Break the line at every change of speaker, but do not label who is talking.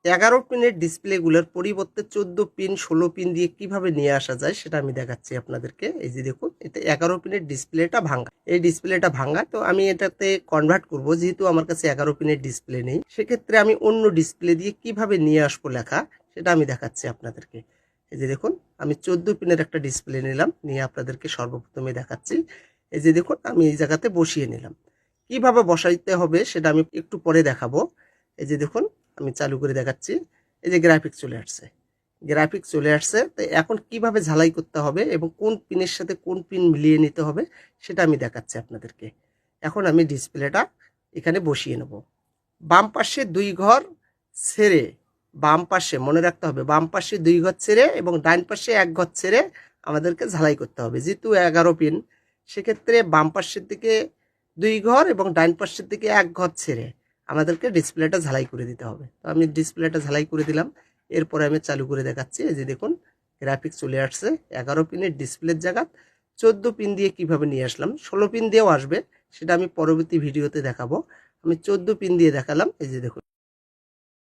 11 পিনের ডিসপ্লেগুলোর পরিবর্তে 14 pin 16 pin দিয়ে কিভাবে নিয়ে আসা যায় সেটা আমি দেখাচ্ছি আপনাদেরকে। এই যে দেখুন, এটা 11 পিনের ডিসপ্লেটা ভাঙা। এই ডিসপ্লেটা ভাঙা, তো আমি এটাতে কনভার্ট করব। যেহেতু আমার কাছে 11 পিনের ডিসপ্লে নেই, সেক্ষেত্রে আমি অন্য ডিসপ্লে দিয়ে কিভাবে নিয়ে আসবো লেখা সেটা আমি দেখাচ্ছি আপনাদেরকে। এই যে দেখুন, আমি 14 পিনের একটা ডিসপ্লে নিলাম, নিয়ে আপনাদেরকে সর্বপ্রথমে দেখাচ্ছি। এই যে দেখুন, আমি এই জায়গাতে বসিয়ে নিলাম। কিভাবে বসাইতে হবে সেটা আমি একটু পরে দেখাবো। এই যে দেখুন, আমি চালু করে দেখাচ্ছি। এই যে গ্রাফিক্স চলে আসছে, গ্রাফিক্স চলে আসছে। তো এখন কিভাবে ঝালাই করতে হবে এবং কোন পিনের সাথে কোন পিন মিলিয়ে নিতে হবে সেটা আমি দেখাচ্ছি আপনাদেরকে। এখন আমি ডিসপ্লেটা এখানে বসিয়ে নেব। বাম পাশে 2 ঘর ছেড়ে, বাম পাশে মনে রাখতে হবে, বাম পাশে 2 ঘর ছেড়ে এবং ডান পাশে 1 ঘর ছেড়ে আমাদেরকে ঝালাই করতে হবে। যেহেতু 11 পিন, সেক্ষেত্রে বাম পাশের দিকে 2 ঘর এবং ডান পাশের দিকে 1 ঘর ছেড়ে আমাদেরকে ডিসপ্লেটা ঝালাই করে দিতে হবে। তো আমি ডিসপ্লেটা ঝালাই করে দিলাম। এরপরে আমি চালু করে দেখাচ্ছি। এই যে দেখুন, গ্রাফিক্স চলে আসছে। 11 পিনের ডিসপ্লের জায়গা 14 পিন দিয়ে কিভাবে নিয়ে আসলাম, 16 পিন দিয়েও আসবে, সেটা আমি পরবর্তী ভিডিওতে দেখাবো। আমি 14 পিন দিয়ে দেখালাম। এই যে দেখুন।